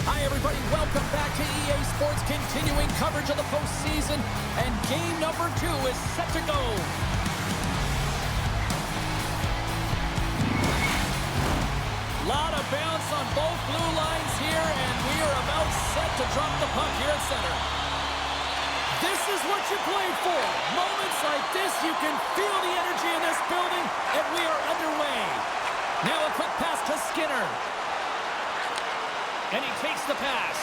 Hi, everybody. Welcome back to EA Sports, continuing coverage of the postseason, and game number 2 is set to go. Lot of bounce on both blue lines here, and we are about set to drop the puck here at center. This is what you play for. Moments like this, you can feel the energy in this building, and we are underway. Now a quick pass to Skinner. And he takes the pass.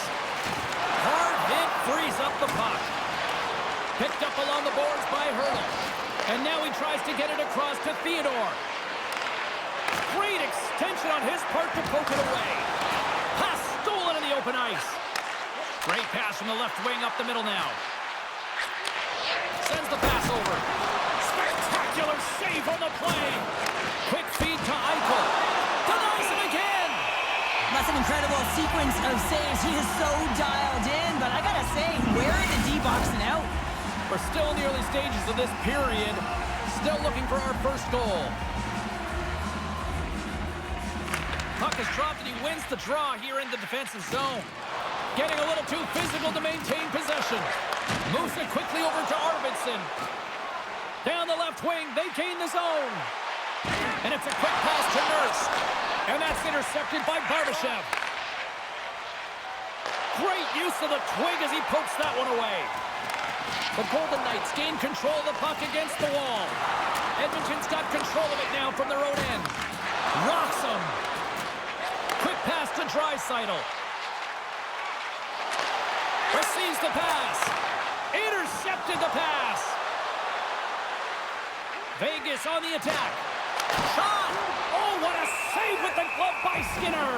Hard hit, frees up the puck. Picked up along the boards by Hurdle. And now he tries to get it across to Theodore. Great extension on his part to poke it away. Pass stolen in the open ice. Great pass from the left wing up the middle now. Sends the pass over. Spectacular save on the play. Quick feed to Eichel. Denies him again. That's an incredible sequence of saves. He is so dialed in, but I gotta say, where are the D-box and out? We're still in the early stages of this period. Still looking for our first goal. Puck is dropped and he wins the draw here in the defensive zone. Getting a little too physical to maintain possession. Moves it quickly over to Arvidsson. Down the left wing, they gain the zone. And it's a quick pass to Nurse. And that's intercepted by Barbashev. Great use of the twig as he pokes that one away. The Golden Knights gain control of the puck against the wall. Edmonton's got control of it now from their own end. Rocks him. Quick pass to Draisaitl. Receives the pass. Intercepted the pass. Vegas on the attack. Shot! Oh, what a save with the glove by Skinner!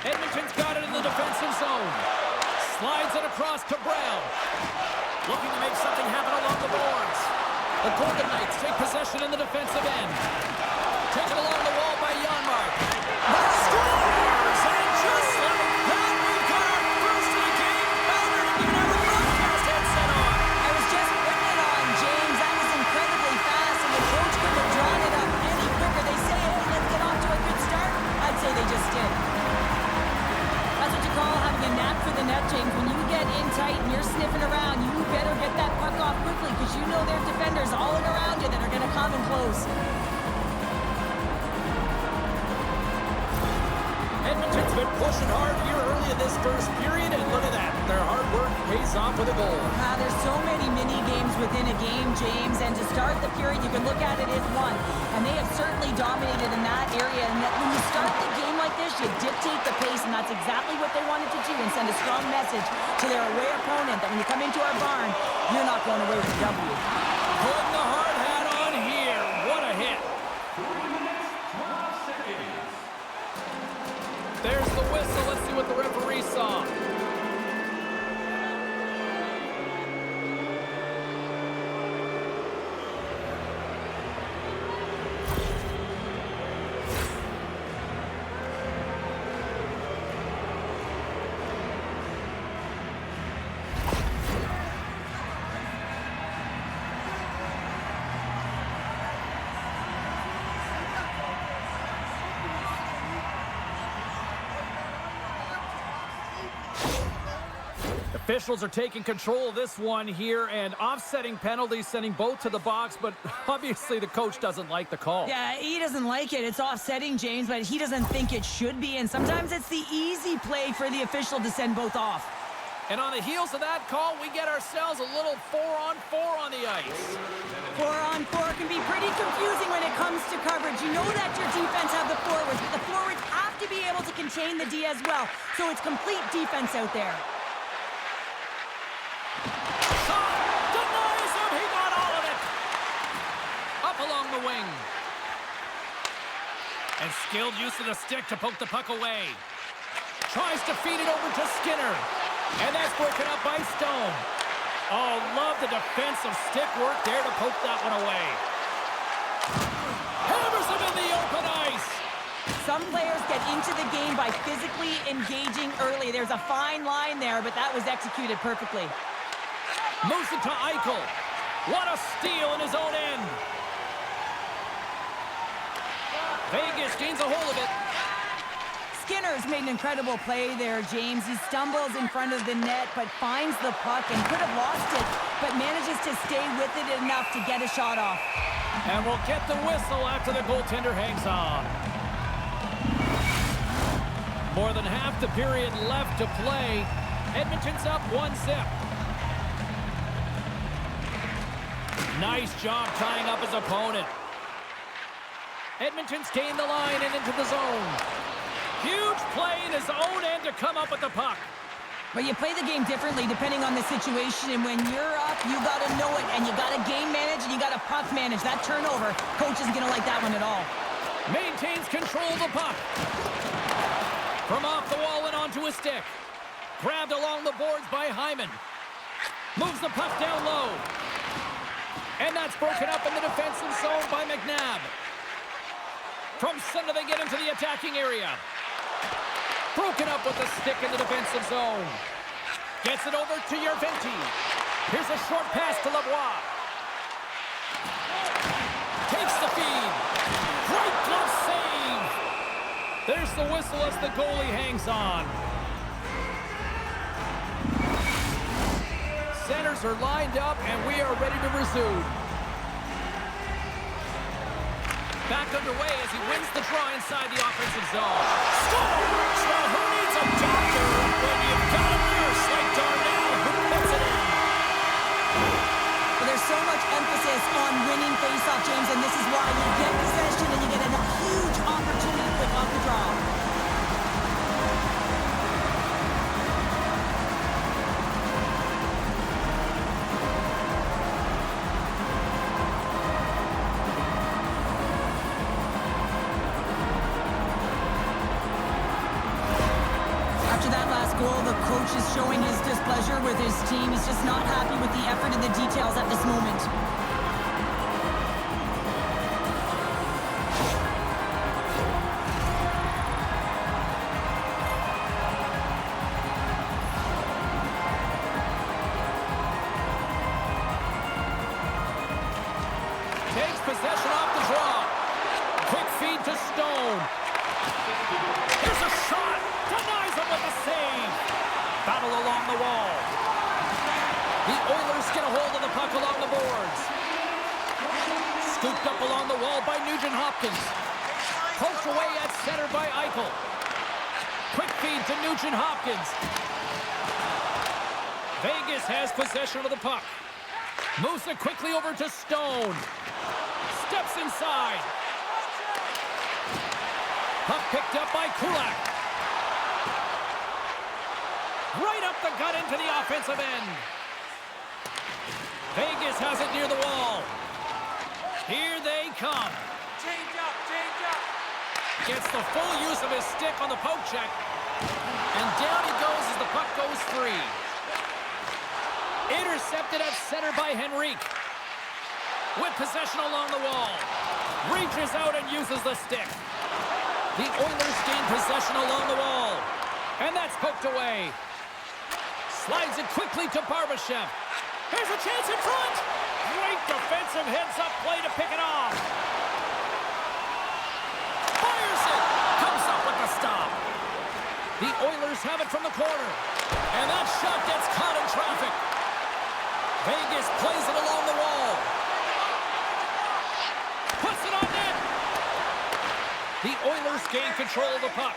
Edmonton's got it in the defensive zone. Slides it across to Brown. Looking to make something happen along the boards. The Golden Knights take possession in the defensive end. Taken along the wall by Janmark. Scores! And just like that, we've got our first of the game. Bowder didn't even have a broadcast headset on. I was just putting it on, James. That was incredibly fast, and the coach couldn't have drawn it up any quicker. They say, hey, let's get off to a good start. I'd say they just did. That's what you call having a knack for the net, James. When you get in tight and you're sniffing around, you better get that puck off quickly because you know there are defenders all around you that are going to come in close. Edmonton's been pushing hard here early in this first period, and look at that. Their hard work pays off with a goal. There's so many mini-games within a game, James, and to start the period, you can look at it as one. And they have certainly dominated in that area. And that when you start the game like this, you dictate the pace, and that's exactly what they wanted to do and send a strong message to their away opponent that when you come into our barn, you're not going away with a W. Putting the hard hat on here. What a hit. There's the whistle. Let's see what the referee saw. Officials are taking control of this one here, and offsetting penalties, sending both to the box, but obviously the coach doesn't like the call. Yeah, he doesn't like it. It's offsetting, James, but he doesn't think it should be, and sometimes it's the easy play for the official to send both off. And on the heels of that call, we get ourselves a little 4-on-4 on the ice. 4-on-4 can be pretty confusing when it comes to coverage. You know that your defense have the forwards, but the forwards have to be able to contain the D as well, so it's complete defense out there. Denies him. He got all of it. Up along the wing. And skilled use of the stick to poke the puck away. Tries to feed it over to Skinner. And that's broken up by Stone. Oh, love the defensive stick work there to poke that one away. Hammers him in the open ice. some players get into the game by physically engaging early. There's a fine line there, but that was executed perfectly. Moves it to Eichel. What a steal in his own end. Vegas gains a hold of it. Skinner's made an incredible play there, James. He stumbles in front of the net, but finds the puck and could have lost it, but manages to stay with it enough to get a shot off. And we'll get the whistle after the goaltender hangs on. More than half the period left to play. Edmonton's up 1-0. Nice job tying up his opponent. Edmonton's gained the line and into the zone. Huge play in his own end to come up with the puck. But you play the game differently depending on the situation, and when you're up, you got to know it, and you got to game manage, and you got to puck manage. That turnover, coach isn't going to like that one at all. Maintains control of the puck. From off the wall and onto his stick. Grabbed along the boards by Hyman. Moves the puck down low. And that's broken up in the defensive zone by McNabb. From center they get into the attacking area. Broken up with the stick in the defensive zone. Gets it over to Yerventi. Here's a short pass to Lavoie. Takes the feed. Great glove save. There's the whistle as the goalie hangs on. Centers are lined up and we are ready to resume. Back underway as he wins the draw inside the offensive zone. Scores! Well, who needs a doctor when you've got a nurse like Darnell who puts it in? Well, there's so much emphasis on winning faceoff, James, and this is why you get possession and you get a huge opportunity quick off the draw. The coach is showing his displeasure with his team. He's just not happy with the effort and the details at this moment. Takes possession off the draw. Quick feed to Stone. Here's a shot. Denies him with the save. Battle along the wall. The Oilers get a hold of the puck along the boards. Scooped up along the wall by Nugent-Hopkins. Poked away at center by Eichel. Quick feed to Nugent-Hopkins. Vegas has possession of the puck. Moves it quickly over to Stone. Steps inside. Puck picked up by Kulak. Right up the gut into the offensive end. Vegas has it near the wall. Here they come. Change up, change up. Gets the full use of his stick on the poke check. And down he goes as the puck goes free. Intercepted at center by Henrique. With possession along the wall. Reaches out and uses the stick. The Oilers gain possession along the wall. And that's poked away. Slides it quickly to Barbashev. Here's a chance in front. Great defensive heads-up play to pick it off. Fires it. Comes up with the stop. The Oilers have it from the corner. And that shot gets caught in traffic. Vegas plays it along the wall. Puts it on net. The Oilers gain control of the puck.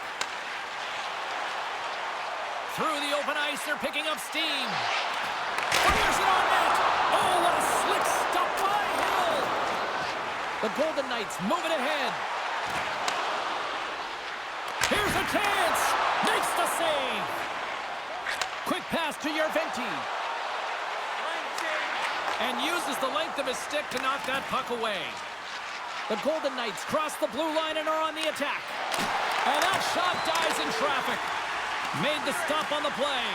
Through the open ice, they're picking up steam. Fires it on net. Oh, what a slick stop by Hill. The Golden Knights move it ahead. Here's a chance. Makes the save. Quick pass to Yerventi. And uses the length of his stick to knock that puck away. The Golden Knights cross the blue line and are on the attack. And that shot dies in traffic. Made the stop on the play.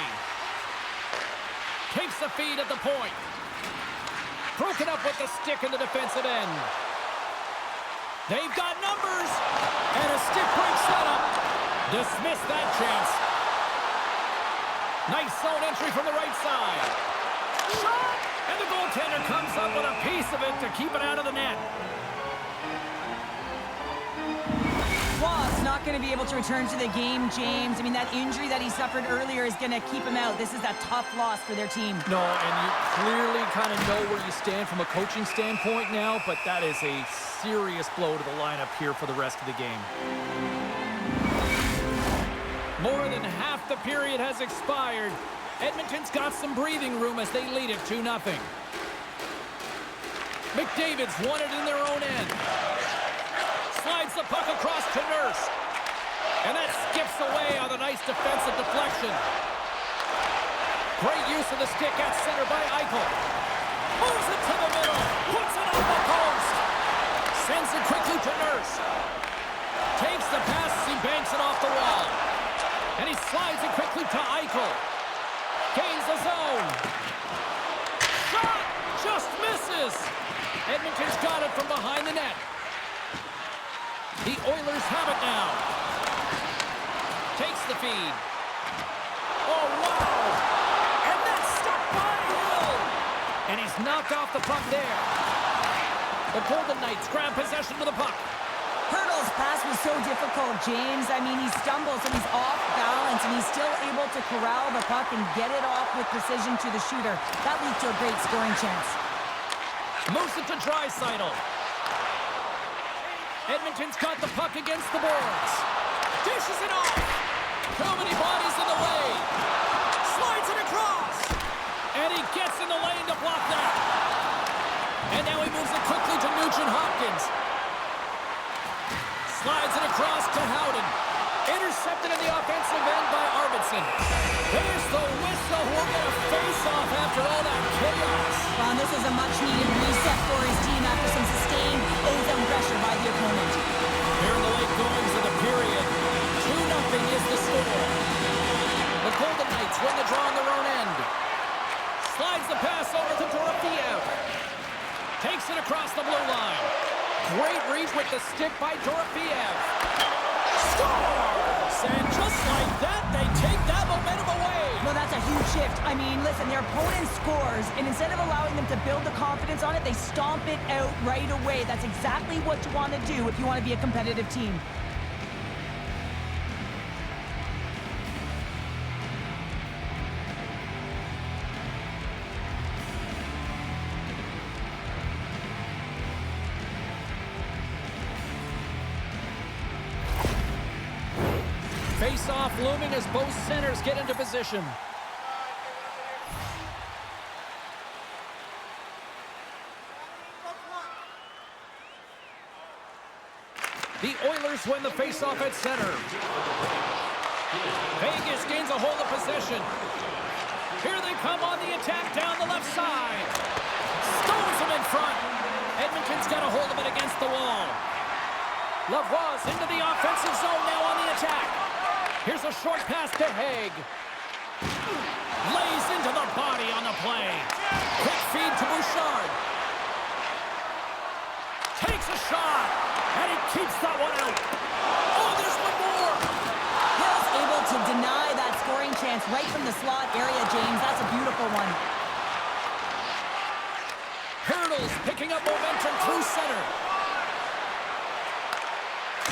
Takes the feed at the point. Broken up with the stick in the defensive end. They've got numbers. And a stick breaks that Dismiss that chance. Nice zone entry from the right side. Shot! And the goaltender comes up with a piece of it to keep it out of the net. Watt's not going to be able to return to the game, James. I mean, that injury that he suffered earlier is going to keep him out. This is a tough loss for their team. No, and you clearly kind of know where you stand from a coaching standpoint now, but that is a serious blow to the lineup here for the rest of the game. More than half the period has expired. Edmonton's got some breathing room as they lead it 2-0. McDavid's won it in their own end. Slides the puck across to Nurse. And that skips away on a nice defensive deflection. Great use of the stick at center by Eichel. Moves it to the middle. Puts it on the post. Sends it quickly to Nurse. Takes the pass as he banks it off the wall. And he slides it quickly to Eichel. Gains the zone. Shot! Just misses. Edmonton's got it from behind the net. The Oilers have it now. Takes the feed. Oh, wow! And that's stopped by Hill. And he's knocked off the puck there. The Golden Knights grab possession of the puck. Hurdle's pass was so difficult, James. I mean, he stumbles and he's off balance, and he's still able to corral the puck and get it off with precision to the shooter. That leads to a great scoring chance. Moves it to Draisaitl. Edmonton's got the puck against the boards. Dishes it off. Too many bodies in the way. Slides it across. And he gets in the lane to block that. And now he moves it quickly to Nugent-Hopkins. Slides it across to Howden. Intercepted in the offensive end by Arvidsson. There's the whistle. We're going to face off after all that chaos. Well, this is a much-needed reset for his team after some sustained ozone pressure by the opponent. Here in the late goings of the period, 2-0 is the score. The Golden Knights win the draw on their own end. Slides the pass over to Dorofeyev. Takes it across the blue line. Great reach with the stick by Dorofeyev. Scores! And just like that, they take that momentum away. Well, that's a huge shift. I mean, listen, their opponent scores, and instead of allowing them to build the confidence on it, they stomp it out right away. That's exactly what you want to do if you want to be a competitive team. Face-off looming as both centers get into position. The Oilers win the face-off at center. Vegas gains a hold of possession. Here they come on the attack down the left side. Stones him in front. Edmonton's got a hold of it against the wall. Lavoie's into the offensive zone now on the attack. Here's a short pass to Haig. Lays into the body on the play. Quick feed to Bouchard. Takes a shot. And he keeps that one out. Oh, there's one more. Hill's able to deny that scoring chance right from the slot area, James. That's a beautiful one. Hurdles picking up momentum through center.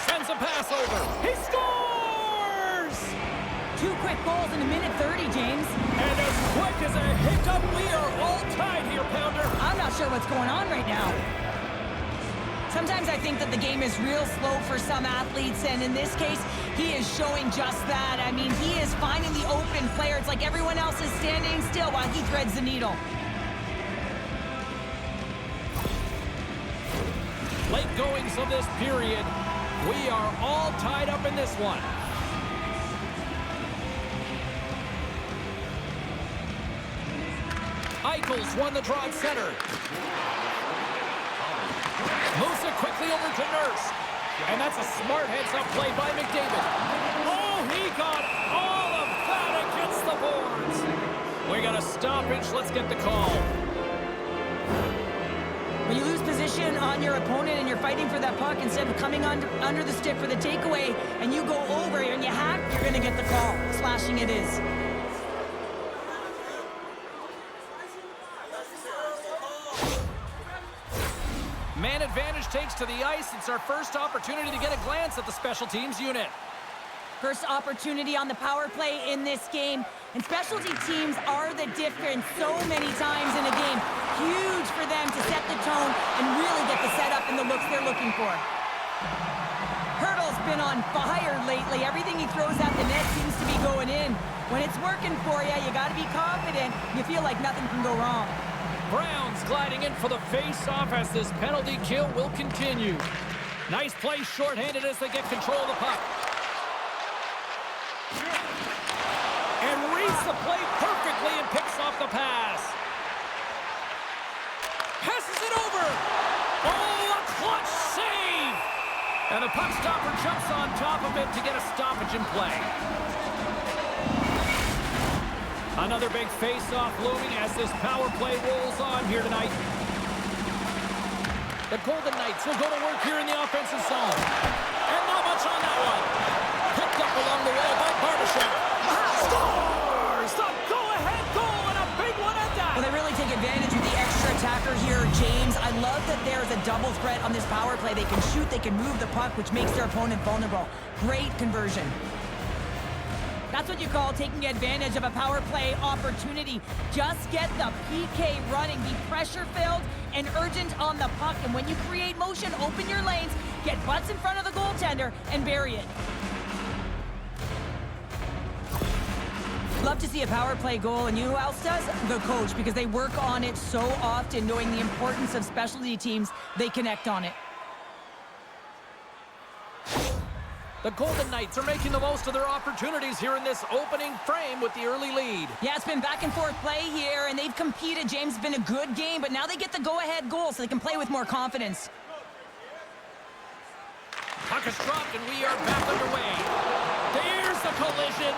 Sends a pass over. He scores! 2 quick goals in a minute 30, James. And as quick as a hiccup, we are all tied here, Pounder. I'm not sure what's going on right now. Sometimes I think that the game is real slow for some athletes, and in this case, he is showing just that. I mean, he is finding the open player. It's like everyone else is standing still while he threads the needle. Late goings of this period, we are all tied up in this one. Eichel's won the draw at center. Moves it quickly over to Nurse. And that's a smart heads-up play by McDavid. Oh, he got all of that against the boards. We got a stoppage. Let's get the call. When you lose position position on your opponent and you're fighting for that puck instead of coming under the stick for the takeaway and you go over and you hack, you're going to get the call. Slashing it is. Man advantage takes to the ice. It's our first opportunity to get a glance at the special teams unit. First opportunity on the power play in this game. And specialty teams are the difference so many times in a game. Huge for them to set the tone and really get the setup and the looks they're looking for. Hurdle's been on fire lately. Everything he throws at the net seems to be going in. When it's working for you, you got to be confident. You feel like nothing can go wrong. Browns gliding in for the face-off as this penalty kill will continue. Nice play shorthanded as they get control of the puck. And reads the play perfectly and picks off the pass. Passes it over. Oh, a clutch save. And the puck stopper jumps on top of it to get a stoppage in play. Another big face-off looming as this power play rolls on here tonight. The Golden Knights will go to work here in the offensive zone. And not much on that one. Picked up along the wall by Barbashev. Scores! The go-ahead goal and a big one at that. Well, they really take advantage of the extra attacker here, James. I love that there's a double threat on this power play. They can shoot, they can move the puck, which makes their opponent vulnerable. Great conversion. That's what you call taking advantage of a power play opportunity. Just get the PK running, be pressure-filled and urgent on the puck. And when you create motion, open your lanes, get butts in front of the goaltender, and bury it. Love to see a power play goal, and you know who else does? The coach, because they work on it so often, knowing the importance of specialty teams, they connect on it. The Golden Knights are making the most of their opportunities here in this opening frame with the early lead. Yeah, it's been back and forth play here, and they've competed. James, has been a good game, but now they get the go-ahead goal so they can play with more confidence. Puck is dropped, and we are back underway. There's the collision.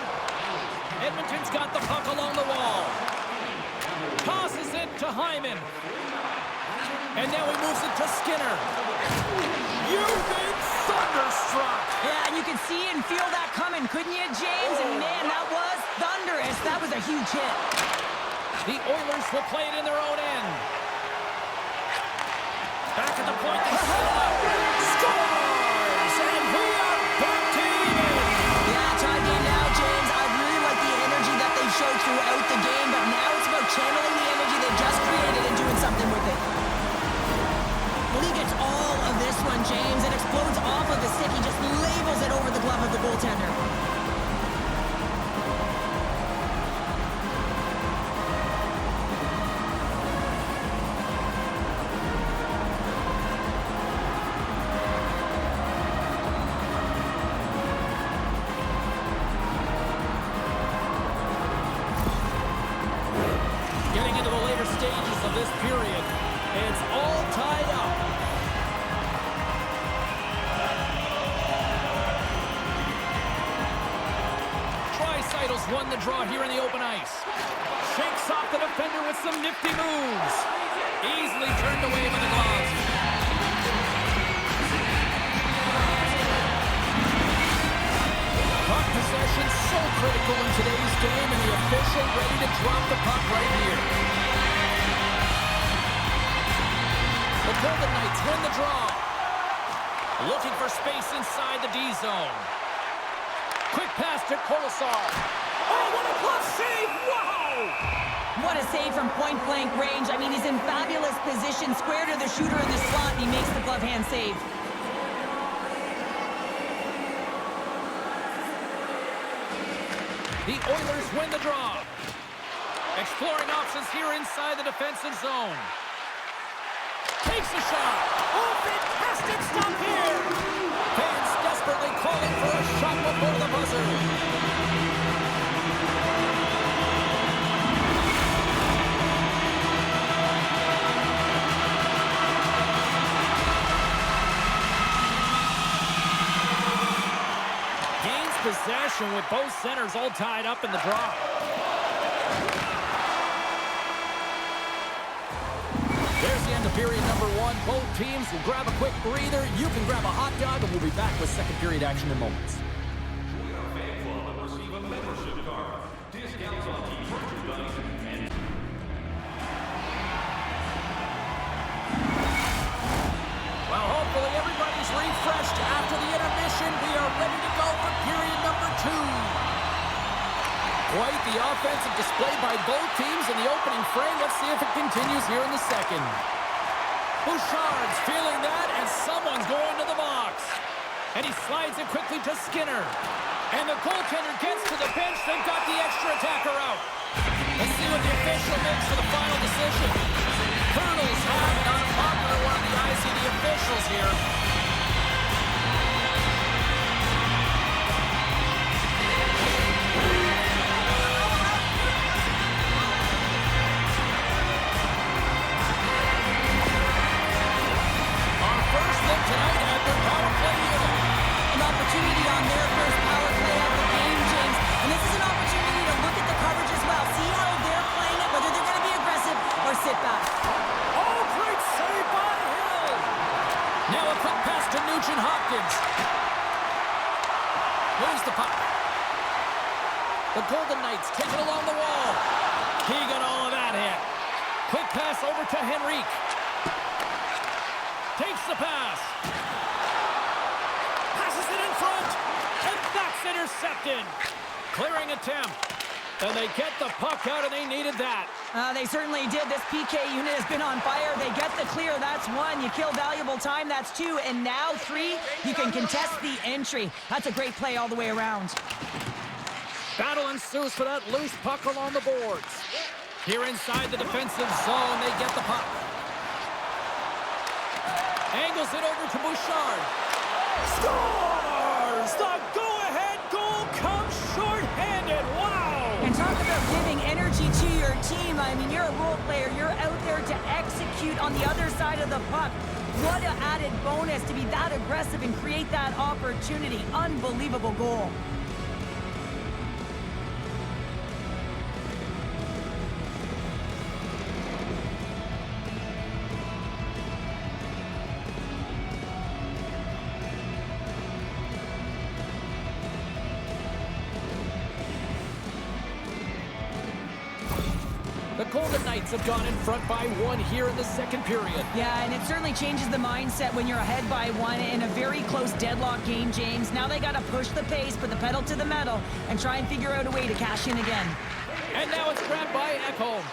Edmonton's got the puck along the wall. Tosses it to Hyman. And now he moves it to Skinner. You've been thunderstruck. Yeah, and you can see and feel that coming, couldn't you, James? And man, that was thunderous. That was a huge hit. The Oilers will play it in their own end. Back at the point, they set it up. Scores! And we are back to even. Yeah, tie game now, James. I really like the energy that they showed throughout the game, but now it's about channeling the energy they've just created and doing something with it. He gets all of this one, James. It explodes off of the stick. He just labels it over the glove of the goaltender. Getting into the later stages of this period, it's all tied up. Titles won the draw here in the open ice. Shakes off the defender with some nifty moves. Easily turned away by the gloves. Puck possession so critical in today's game, and the official ready to drop the puck right here. The Golden Knights win the draw. Looking for space inside the D zone. Quick pass to Kolasar. Oh, what a glove save! Wow! What a save from point-blank range. I mean, he's in fabulous position, square to the shooter in the slot, and he makes the glove hand save. The Oilers win the draw. Exploring options here inside the defensive zone. Takes a shot. Oh, fantastic stop here! Fans desperately calling for a shot before the buzzer. Gains possession with both centers all tied up in the draw. There's the end of period number 1. Both teams will grab a quick breather. You can grab a hot dog, and we'll be back with second period action in moments. Join our fan club and receive a membership card. Discounts on t-merchandise and... Well, hopefully everybody's refreshed after the intermission. We are ready to go for period number 2. Quite the offensive display by both teams in the opening frame. Let's see if it continues here in the second. Bouchard's feeling that, and someone's going to the box. And he slides it quickly to Skinner. And the goaltender gets to the bench. They've got the extra attacker out. Let's see what the official makes for the final decision. Hurdles have an unpopular one in the eyes of the officials here. Tonight at their power play unit. An opportunity on their first power play of the game, James. And this is an opportunity to look at the coverage as well. See how they're playing it, whether they're going to be aggressive or sit back. Oh, great save by Hill. Now a quick pass to Nugent-Hopkins. Moves the puck. The Golden Knights take it along the wall. He got all of that hit. Quick pass over to Henrique. Takes the pass. Passes it in front. And that's intercepted. Clearing attempt. And they get the puck out, and they needed that. They certainly did. This PK unit has been on fire. They get the clear. That's 1. You kill valuable time. That's 2. And now 3, you can contest the entry. That's a great play all the way around. Battle ensues for that loose puck along the boards. Here inside the defensive zone, they get the puck. Angles it over to Bouchard. Scores! The go-ahead goal comes short-handed. Wow! And talk about giving energy to your team. I mean, you're a role player. You're out there to execute on the other side of the puck. What an added bonus to be that aggressive and create that opportunity. Unbelievable goal. The Golden Knights have gone in front by 1 here in the second period. Yeah, and it certainly changes the mindset when you're ahead by 1 in a very close deadlock game, James. Now they got to push the pace, put the pedal to the metal, and try and figure out a way to cash in again. And now it's grabbed by Ekholm.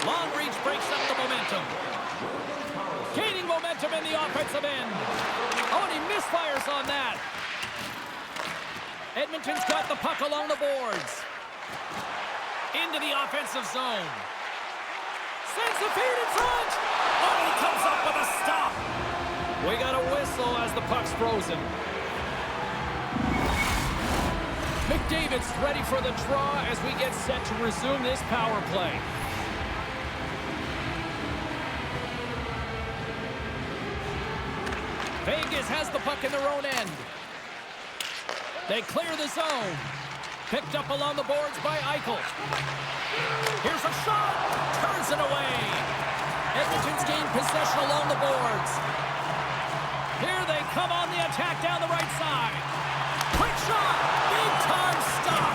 Long reach breaks up the momentum. Gaining momentum in the offensive end. Oh, and he misfires on that. Edmonton's got the puck along the boards. Into the offensive zone. Sends the feed in front. Oh, he comes up with a stop. We got a whistle as the puck's frozen. McDavid's ready for the draw as we get set to resume this power play. Vegas has the puck in their own end. They clear the zone. Picked up along the boards by Eichel. Here's a shot. Turns it away. Edmonton's gained possession along the boards. Here they come on the attack down the right side. Quick shot. Big time stop.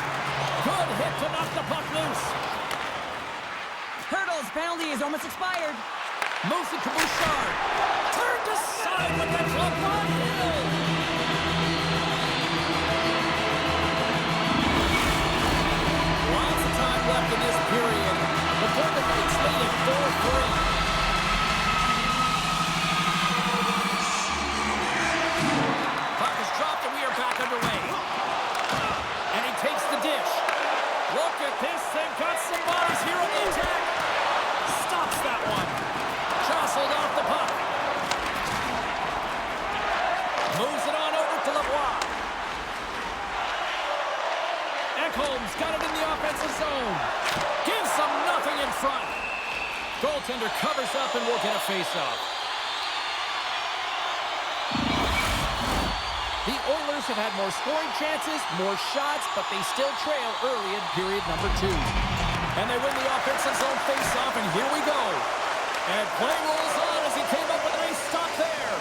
Good hit to knock the puck loose. Hurdles penalty is almost expired. Moves it to Bouchard. Turned aside with the glove on Hill. Left in this period. The Golden Knights lead at 4-3. Puck is dropped and we are back underway. And he takes the dish. Look at this. They've got some bodies here on the attack. Stops that one. Jostled off the puck. Moves it on over to Lavoie. Ekholm's got it in the offensive zone. Gives them nothing in front. Goaltender covers up and will get a face-off. The Oilers have had more scoring chances, more shots, but they still trail early in period number 2. And they win the offensive zone face-off, and here we go. And play rolls on as he came up with a nice stop there.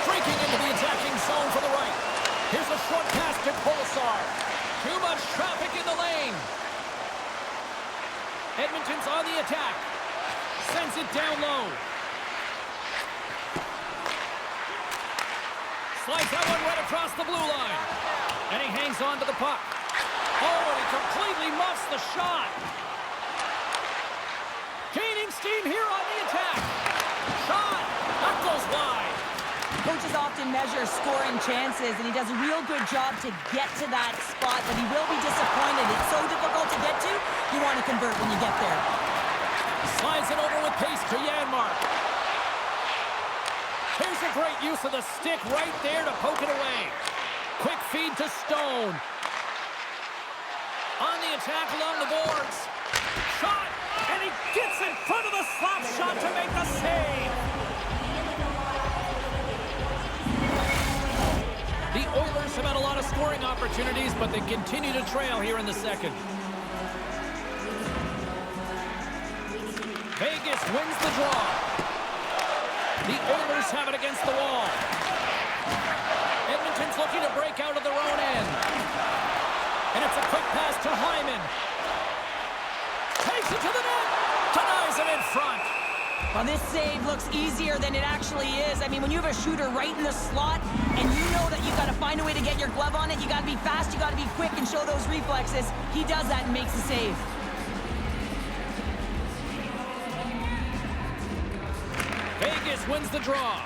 Streaking into the attacking zone for the right. Here's a short pass to Kolesar. Too much traffic in the lane. Edmonton's on the attack. Sends it down low. Slides that one right across the blue line. And he hangs on to the puck. Oh, and he completely muffs the shot. Gaining steam here on the attack. Shot. That goes wide. Coaches often measure scoring chances, and he does a real good job to get to that spot, but he will be disappointed. It's so difficult to get to, you want to convert when you get there. Slides it over with pace to Janmark. Here's a great use of the stick right there to poke it away. Quick feed to Stone. On the attack along the boards. Shot, and he gets in front of the slap shot to make the save. The Oilers have had a lot of scoring opportunities, but they continue to trail here in the second. Vegas wins the draw. The Oilers have it against the wall. Edmonton's looking to break out of their own end. And it's a quick pass to Hyman. Takes it to the net. Denies it in front. Well, this save looks easier than it actually is. I mean, when you have a shooter right in the slot, and you know that you've got to find a way to get your glove on it, you got to be fast, you got to be quick and show those reflexes. He does that and makes the save. Vegas wins the draw.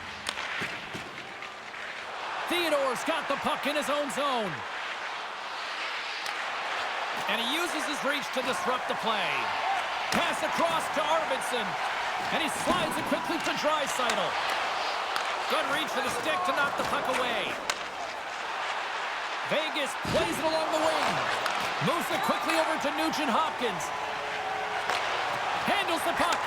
Theodore's got the puck in his own zone. And he uses his reach to disrupt the play. Pass across to Arvidsson. And he slides it quickly to Draisaitl. Good reach for the stick to knock the puck away. Vegas plays it along the wing. Moves it quickly over to Nugent-Hopkins. Handles the puck.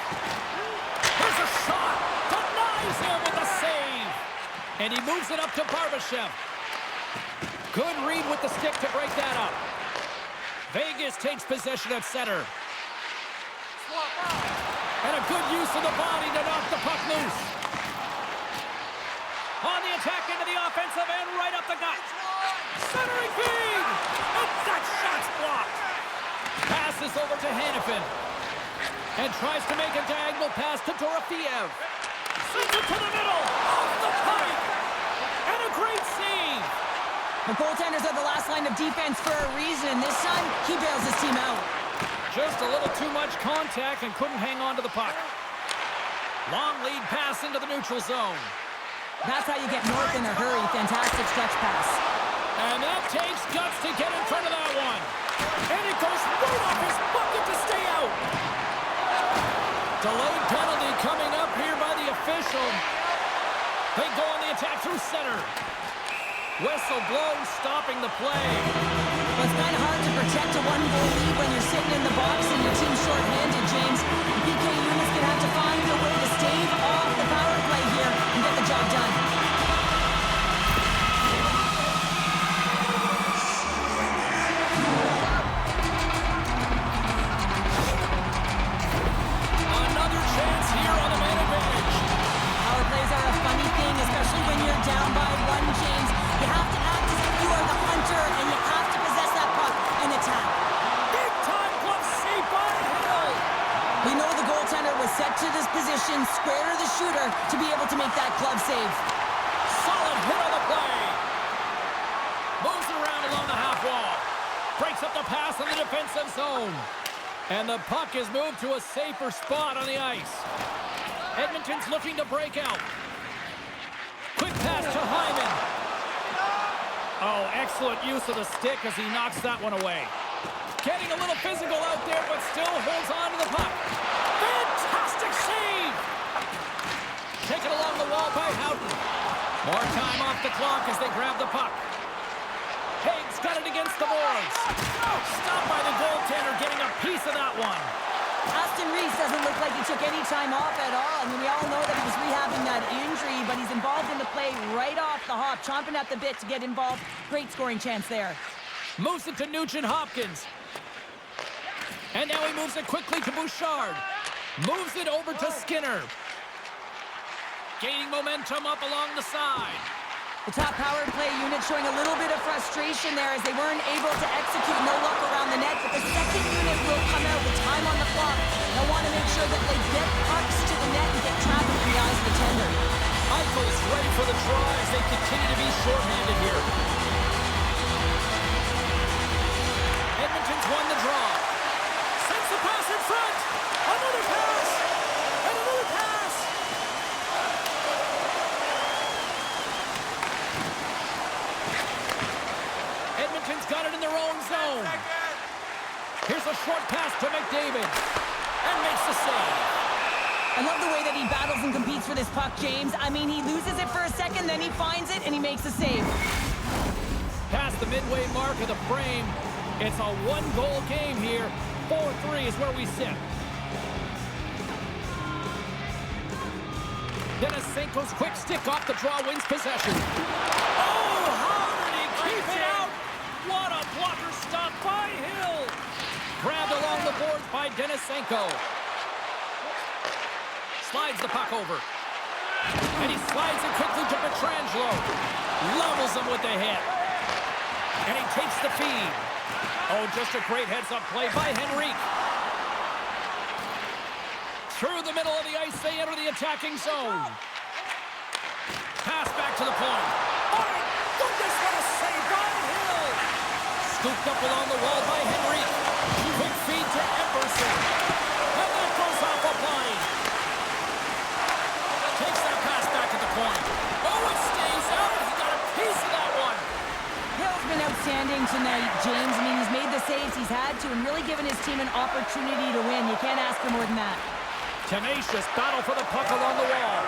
Here's a shot. Denies him with the save. And he moves it up to Barbashev. Good read with the stick to break that up. Vegas takes possession at center. And a good use of the body to knock the puck loose. On the attack into the offensive end, right up the gut. Centering feed! And that shot's blocked. Passes over to Hanifin. And tries to make a diagonal pass to Dorofeev. Sends it to the middle. Off the pipe. And a great save. The goaltenders are the last line of defense for a reason. This time, he bails his team out. Just a little too much contact and couldn't hang on to the puck. Long lead pass into the neutral zone. That's how you get north in a hurry. Fantastic stretch pass. And that takes guts to get in front of that one. And it goes right off his bucket to stay out. Delayed penalty coming up here by the official. They go on the attack through center. Whistle blows, stopping the play. Well, it's kind of hard to protect a one-goal lead when you're sitting in the box and your team's short-handed, James. PK units going to have to find a way to stave off the power play here and get the job done. Another chance here on the man advantage. Power plays are a funny thing, especially when you're down by one, James. You have to act as if you are the hunter, and you have to possess that puck and attack. Big-time glove save by Hill. We know the goaltender was set to this position, square to the shooter, to be able to make that glove save. Solid hit on the play. Moves it around along the half wall. Breaks up the pass in the defensive zone. And the puck is moved to a safer spot on the ice. Edmonton's looking to break out. Quick pass to Hyman. Oh, excellent use of the stick as he knocks that one away. Getting a little physical out there, but still holds on to the puck. Fantastic save! Taken along the wall by Houghton. More time off the clock as they grab the puck. Haig's got it against the boards. Stopped by the goaltender, getting a piece of that one. Aston Reese doesn't look like he took any time off at all. I mean, we all know that he was rehabbing that injury, but he's involved in the play right off the hop, chomping at the bit to get involved. Great scoring chance there. Moves it to Nugent-Hopkins. And now he moves it quickly to Bouchard. Moves it over to Skinner. Gaining momentum up along the side. The top power play unit showing a little bit of frustration there as they weren't able to execute no luck around the net, but the second unit will come out with time on the clock. They'll want to make sure that they get pucks to the net and get traffic in the eyes of the tender. Eichel's ready for the draw as they continue to be shorthanded here. Edmonton's won the draw. Sends the pass in front. Another pass. And another pass. Edmonton's got it in their own zone. Here's a short pass to McDavid. And makes the save. I love the way that he battles and competes for this puck, James. I mean, he loses it for a second, then he finds it, and he makes the save. Past the midway mark of the frame. It's a one-goal game here. 4-3 is where we sit. Denisenko's quick stick off the draw wins possession. Oh, how did he keep it out? What a blocker stop by Hill. Grabbed along the boards by Denisenko. Slides the puck over. And he slides it quickly to Pietrangelo. Levels him with the hit. And he takes the feed. Oh, just a great heads-up play by Henrique. Through the middle of the ice, they enter the attacking zone. Pass back to the point. Oh, my goodness, what a save by Hill. Scooped up along the wall by Henrique. Quick feed to Emerson. And that goes off a line. Takes that pass back at the point. Oh, it stays out. He got a piece of that one. Hill's been outstanding tonight, James. I mean, he's made the saves he's had to and really given his team an opportunity to win. You can't ask for more than that. Tenacious battle for the puck along the wall.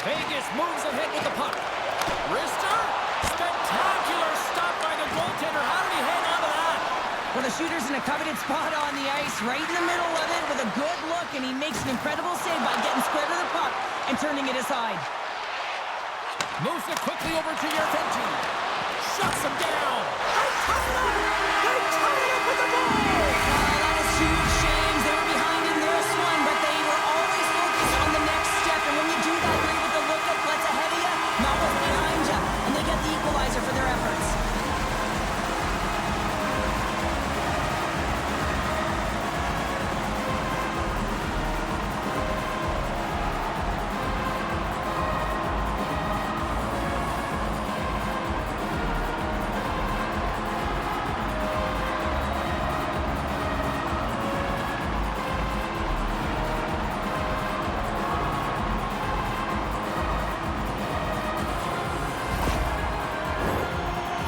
Vegas moves ahead with the puck. Wrister, spectacular stop by the goaltender. How did he hang on to that? Well, the shooter's in a coveted spot on the ice, right in the middle of it with a good look, and he makes an incredible save by getting square to the puck and turning it aside. Moves it quickly over to Yerfenti. Shuts him down. They tie it up. They tie it up with the ball. That is huge, James. They were behind in this one, but they were always focused on the next step. And when you do that, you're able to look at what's ahead of you, not what's behind you. And they get the equalizer for their efforts.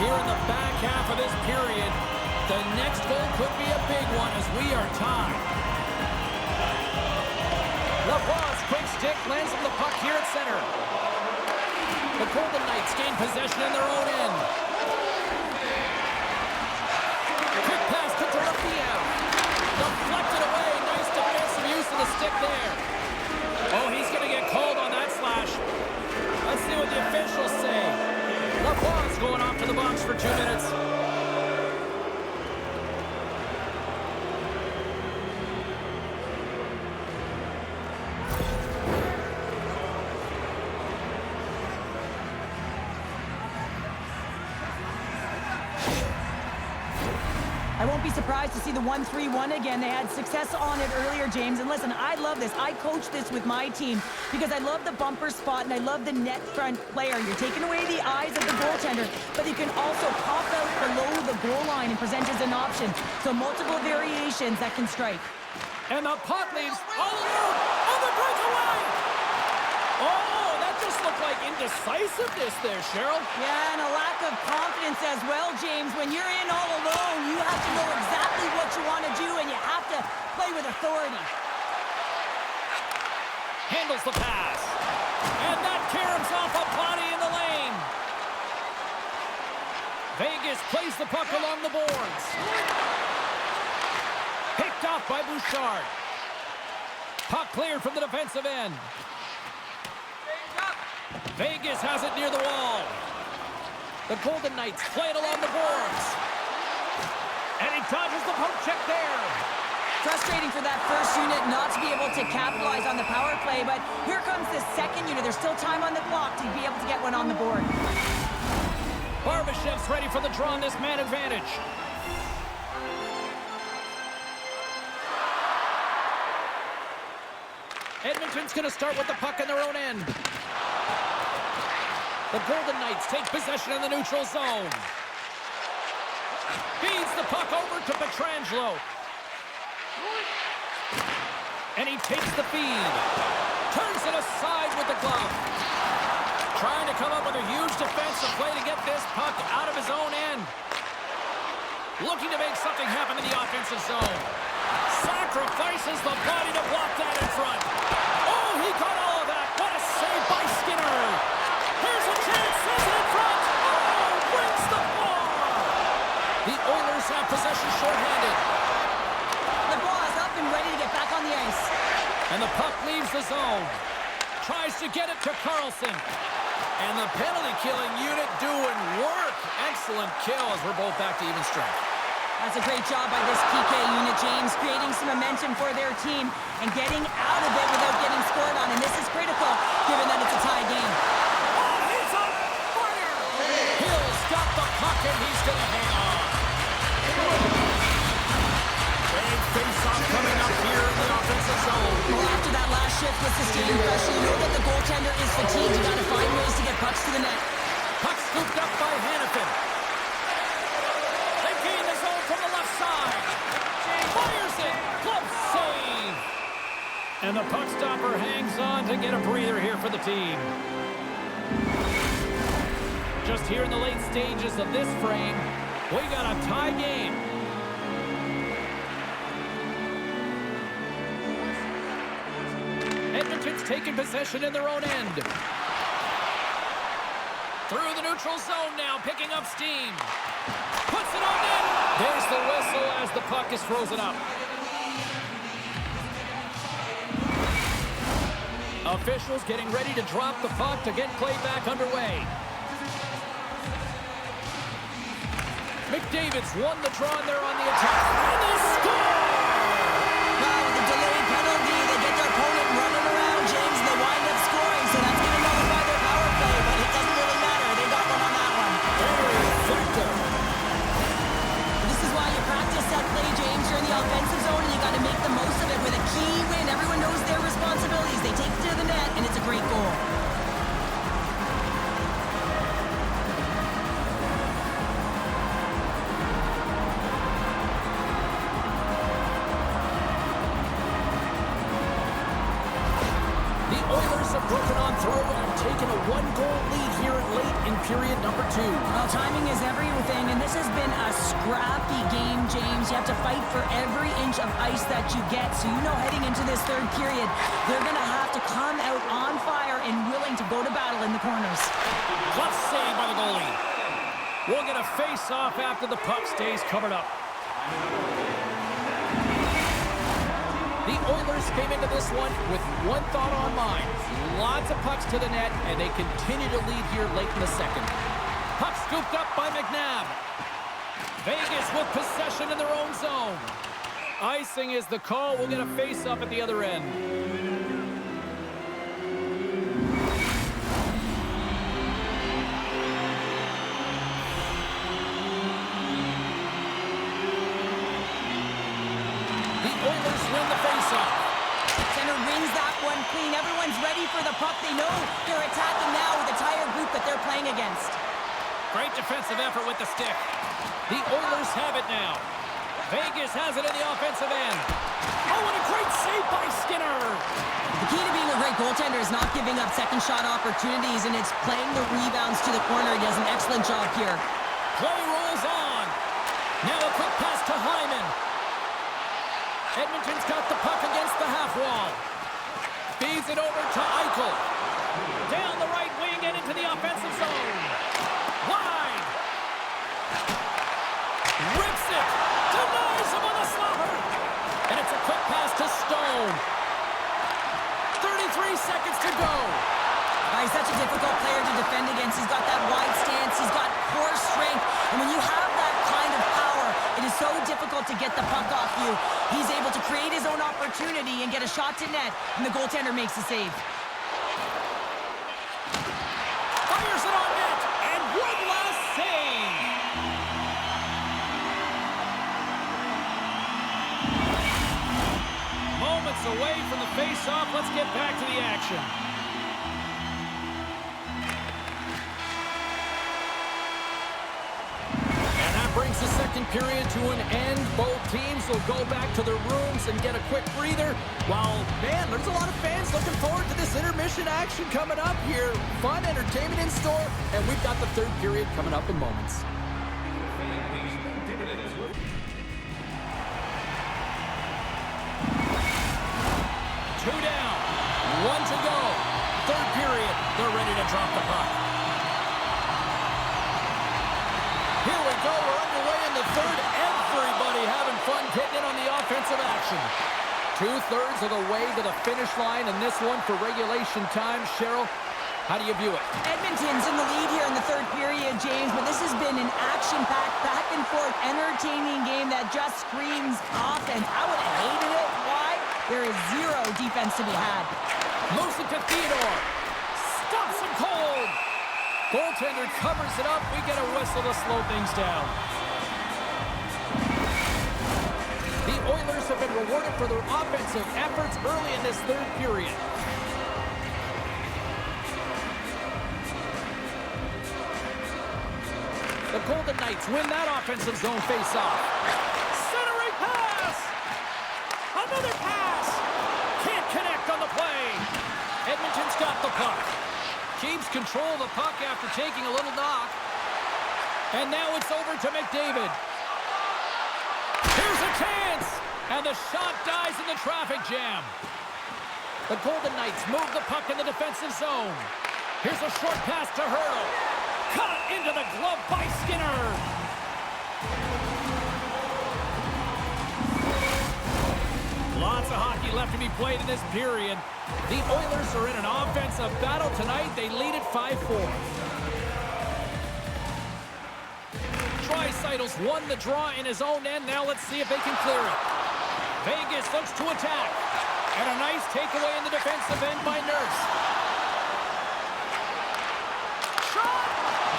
Here in the back half of this period, the next goal could be a big one as we are tied. LaFosse, quick stick, lands on the puck here at center. The Golden Knights gain possession in their own end. Quick pass to Dorofiev. Deflected away. Nice defensive use of the stick there. Oh, he's going to get called on that slash. Let's see what the officials say. LaFosse going off to the box for 2 minutes. I won't be surprised to see the 1-3-1 again. They had success on it earlier, James. And listen, I love this. I coach this with my team because I love the bumper spot and I love the net front player. You're taking away the eyes of the goaltender, but you can also pop out below the goal line and present as an option. So multiple variations that can strike. And the puck leaves all alone on the breakaway. Oh, that just looked like indecisiveness there, Cheryl. Yeah, and a lack of confidence as well, James. When you're in all alone, you have to know exactly what you want to do, and you have to play with authority. Handles the pass. And that caroms off a body in the lane. Vegas plays the puck along the boards. Picked off by Bouchard. Puck cleared from the defensive end. Vegas has it near the wall. The Golden Knights play it along the boards. And he dodges the poke check there. Frustrating for that first unit not to be able to capitalize on the power play, but here comes the second unit. There's still time on the clock to be able to get one on the board. Barbashev's ready for the draw on this man advantage. Edmonton's going to start with the puck in their own end. The Golden Knights take possession in the neutral zone. Feeds the puck over to Pietrangelo. And he takes the feed. Turns it aside with the glove. Trying to come up with a huge defensive play to get this puck out of his own end. Looking to make something happen in the offensive zone. Sacrifices the body to block that in front. Oh, he got all of that. What a save by Skinner. Here's a chance. Says it in front. Oh, wins the ball. The Oilers have possession shorthanded. The ball is up and ready to get back on the ice. And the puck leaves the zone. Tries to get it to Carlson. And the penalty-killing unit doing work. Excellent kill as we're both back to even strength. That's a great job by this PK unit, James, creating some momentum for their team and getting out of it without getting scored on. And this is critical, given that it's a tie game. Oh, he's on fire! Hill's got the puck, and he's going to hang on. Big face-off coming up here in the offensive zone. Well, after that last shift with sustained pressure, you know that the goaltender is fatigued. You got to find ways to get pucks to the net. Puck scooped up by Hannafin. They gain the zone from the left side. Fires it. Glove save. And the puck stopper hangs on to get a breather here for the team. Just here in the late stages of this frame, we got a tie game. Edmonton's taking possession in their own end. Through the neutral zone now, picking up steam. Puts it on in. There's the whistle as the puck is frozen up. Officials getting ready to drop the puck to get play back underway. McDavid's won the draw and they're on the attack. And they score! Now with the delayed penalty, they get their opponent running around, James, and they wind up scoring. So that's going to nullify their power play, but it doesn't really matter. They got one on that one. Very effective. This is why you practice that play, James. You're in the offensive zone, and you got to make the most of it with a key win. Everyone knows their responsibilities. They take it to the net, and it's a great goal. Broken on through and taken a one-goal lead here late in period number 2. Well, timing is everything, and this has been a scrappy game, James. You have to fight for every inch of ice that you get, so you know heading into this third period, they're going to have to come out on fire and willing to go to battle in the corners. Clutch save by the goalie. We'll get a face-off after the puck stays covered up. The Oilers came into this one with one thought on mind. Lots of pucks to the net, and they continue to lead here late in the second. Puck scooped up by McNabb. Vegas with possession in their own zone. Icing is the call. We'll get a face-up at the other end. The Oilers win the face-off. Center wins that one clean. Everyone's ready for the puck. They know they're attacking now with the entire group that they're playing against. Great defensive effort with the stick. The Oilers have it now. Vegas has it in the offensive end. Oh, and a great save by Skinner. The key to being a great goaltender is not giving up second shot opportunities, and it's playing the rebounds to the corner. He does an excellent job here. Play rolls on. Now a quick pass to Hyman. Edmonton's got the puck against the half wall. Feeds it over to Eichel. Down the right wing and into the offensive zone. Wide. Rips it. Denies him on the slapper. And it's a quick pass to Stone. 33 seconds to go. He's such a difficult player to defend against. He's got that wide stance. He's got core strength. And when you have that kind of power, it is so difficult to get the puck off you. He's able to create his own opportunity and get a shot to net, and the goaltender makes the save. Fires it on net, and one last save. Moments away from the face-off. Let's get back to the action. And that brings the second period to an end. Both teams will go back to their rooms and get a quick breather. While, man, there's a lot of fans looking forward to this intermission action coming up here. Fun entertainment in store, and we've got the third period coming up in moments. Two down, one to go. Third period, they're ready to drop the puck. Here we go, we're underway in the third. Everybody having fun getting in on the offensive action. 2/3 of the way to the finish line in this one for regulation time. Cheryl, how do you view it? Edmonton's in the lead here in the third period, James, but this has been an action-packed, back-and-forth, entertaining game that just screams offense. I would have hated it. Why? There is zero defense to be had. Moves it to Theodore. Stops him cold. Goaltender covers it up. We get a whistle to slow things down. The Oilers have been rewarded for their offensive efforts early in this third period. The Golden Knights win that offensive zone face-off. Centering pass! Another pass! Can't connect on the play. Edmonton's got the puck. Keeps control of the puck after taking a little knock. And now it's over to McDavid. Here's a chance! And the shot dies in the traffic jam. The Golden Knights move the puck in the defensive zone. Here's a short pass to Hurdle. Cut into the glove by Skinner. Lots of hockey left to be played in this period. The Oilers are in an offensive battle tonight. They lead at 5-4. Draisaitl's won the draw in his own end. Now let's see if they can clear it. Vegas looks to attack. And a nice takeaway in the defensive end by Nurse. Shot!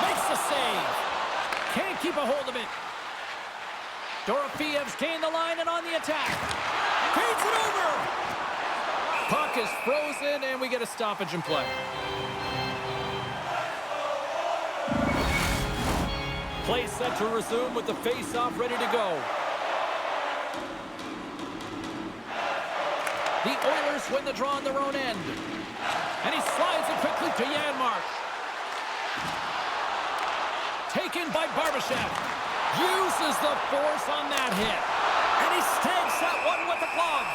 Makes the save. Can't keep a hold of it. Dorofiev's gained the line and on the attack. Feeds it over. Puck is frozen, and we get a stoppage in play. Play set to resume with the face-off ready to go. The Oilers win the draw on their own end. And he slides it quickly to Janmark. Taken by Barbashev. Uses the force on that hit. And he stakes that one with the glove.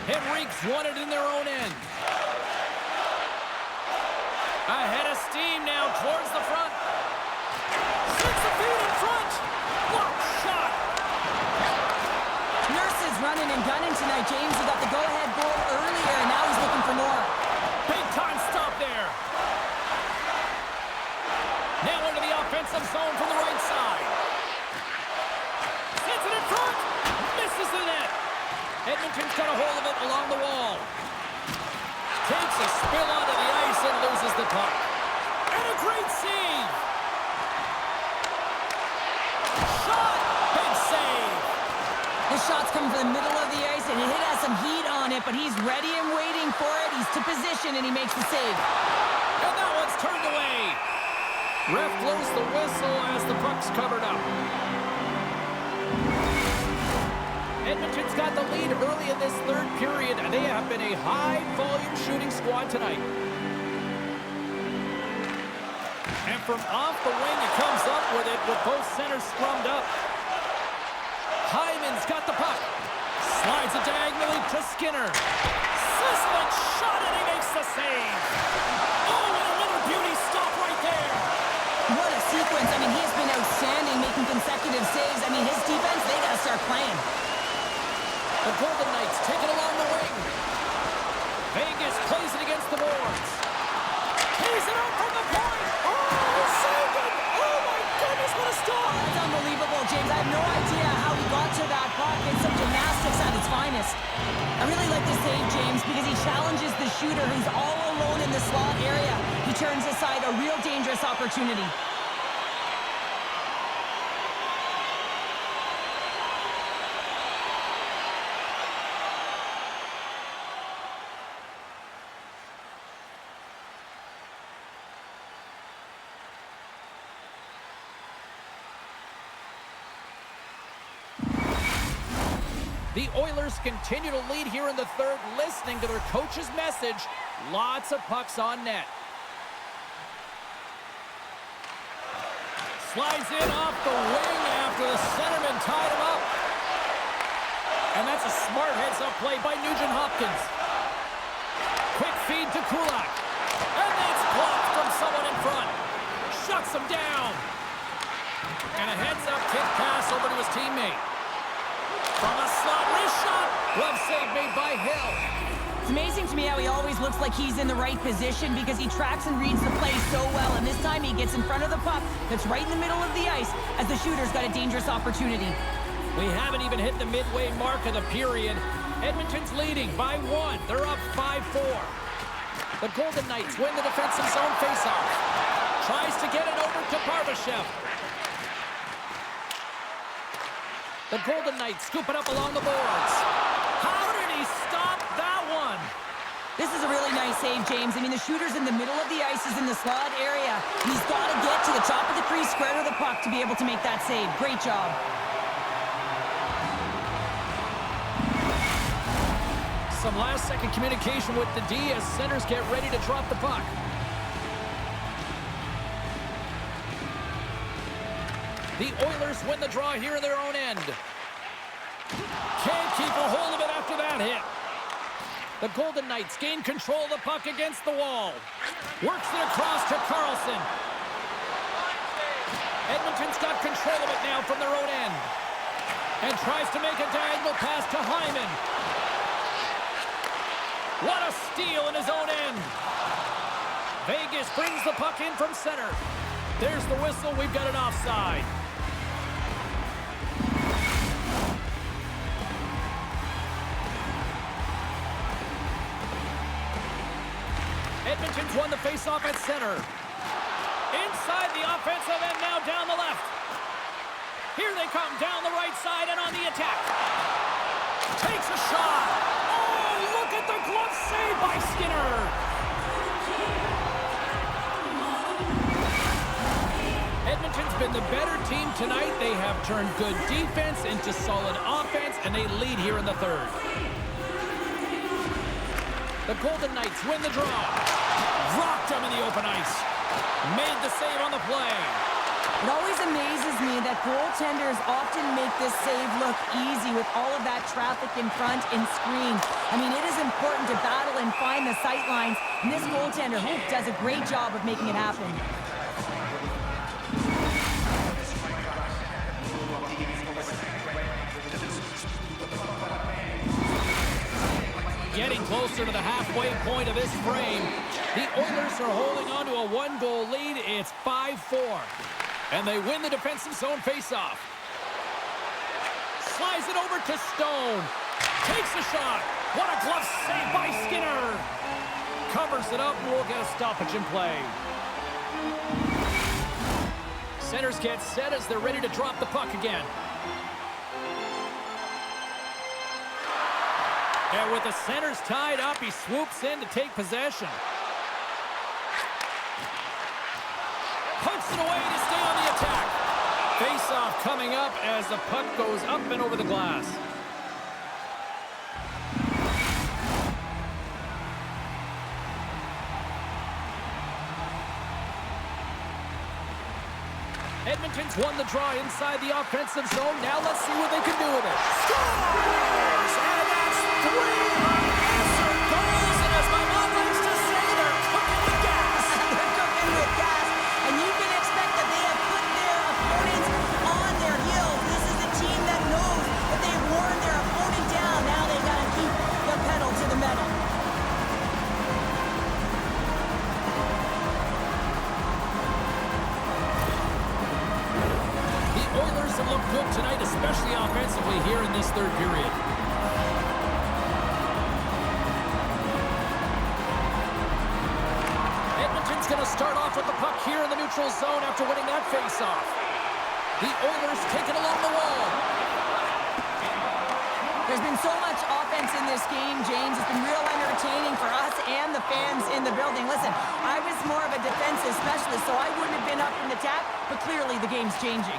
Henrique's won it in their own end. Ahead of steam now towards the front. 6 feet in front. Block shot. Nurse is running and gunning tonight, James. He got the go-ahead goal earlier, and now he's looking for more. Big time stop there. Now into the offensive zone from the right side. Sends it in front. Misses the net. Edmonton's got a hold of it along the wall. Takes a spill onto the ice and loses the puck. And a great save. Shot. Big save. The shot's coming from the middle of the ice, and it has some heat on it, but he's ready and waiting for it. He's to position, and he makes the save. And that one's turned away. Ref blows the whistle as the puck's covered up. Edmonton's got the lead early in this third period, and they have been a high-volume shooting squad tonight. And from off the wing, he comes up with it with both centers scrummed up. Hyman's got the puck. Slides it diagonally to Skinner. Sizzling shot, and he makes the save. Oh, and another beauty stop right there. What a sequence. I mean, he's been outstanding have no idea how he got to that puck. It's some gymnastics at its finest. I really like this save, James, because he challenges the shooter who's all alone in the slot area. He turns aside a real dangerous opportunity. The Oilers continue to lead here in the third, listening to their coach's message. Lots of pucks on net. Slides in off the wing after the centerman tied him up. And that's a smart heads-up play by Nugent-Hopkins. Quick feed to Kulak. And that's blocked from someone in front. Shuts him down. And a heads-up kick pass over to his teammate. From a slot, wrist shot. Glove save made by Hill. It's amazing to me how he always looks like he's in the right position because he tracks and reads the play so well. And this time he gets in front of the puck that's right in the middle of the ice as the shooter's got a dangerous opportunity. We haven't even hit the midway mark of the period. Edmonton's leading by 1. They're up 5-4. The Golden Knights win the defensive zone faceoff. Tries to get it over to Barbashev. The Golden Knights scoop it up along the boards. How did he stop that one? This is a really nice save, James. I mean, the shooter's in the middle of the ice. He's in the slot area. He's got to get to the top of the crease, square to the puck to be able to make that save. Great job. Some last-second communication with the D as centers get ready to drop the puck. The Oilers win the draw here in their own end. Can't keep a hold of it after that hit. The Golden Knights gain control of the puck against the wall. Works it across to Carlson. Edmonton's got control of it now from their own end. And tries to make a diagonal pass to Hyman. What a steal in his own end. Vegas brings the puck in from center. There's the whistle. We've got an offside. Edmonton's won the faceoff at center. Inside the offensive end, now down the left. Here they come down the right side and on the attack. Takes a shot. Oh, look at the glove save by Skinner. Edmonton's been the better team tonight. They have turned good defense into solid offense, and they lead here in the third. The Golden Knights win the draw. Rocked him in the open ice. Made the save on the play. It always amazes me that goaltenders often make this save look easy with all of that traffic in front and screen. I mean, it is important to battle and find the sight lines, and this goaltender does a great job of making it happen. Getting closer to the halfway point of this frame. The Oilers are holding on to a one-goal lead. It's 5-4. And they win the defensive zone faceoff. Slides it over to Stone. Takes a shot. What a glove save by Skinner. Covers it up and we'll get a stoppage in play. Centers get set as they're ready to drop the puck again. And with the centers tied up, he swoops in to take possession. Punts it away to stay on the attack. Face-off coming up as the puck goes up and over the glass. Edmonton's won the draw inside the offensive zone. Now let's see what they can do with it. Scores! And that's 3 unanswered goals. And as my mom likes to say, they're cooking with gas. They're cooking with gas, and you can expect that they have put their opponents on their heels. This is a team that knows that they've worn their opponent down. Now they got to keep the pedal to the metal. The Oilers have looked good tonight especially offensively here in this third period. Edmonton's going to start off with the puck here in the neutral zone after winning that faceoff. The Oilers take it along the wall. There's been so much offense in this game, James. It's been real entertaining for us and the fans in the building. Listen, I was more of a defensive specialist, so I wouldn't have been up in the tap, but clearly the game's changing.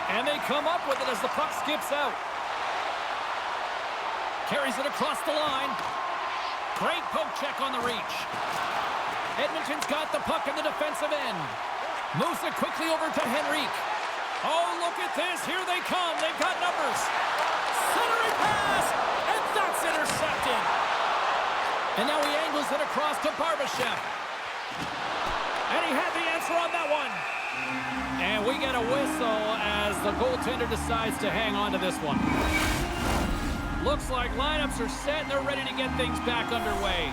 And they come up with it as the puck skips out. Carries it across the line. Great poke check on the reach. Edmonton's got the puck in the defensive end. Moves it quickly over to Henrique. Oh, look at this. Here they come. They've got numbers. Centering pass, and that's intercepted. And now he angles it across to Barbashev. And he had the answer on that one. And we get a whistle as the goaltender decides to hang on to this one. Looks like lineups are set and they're ready to get things back underway.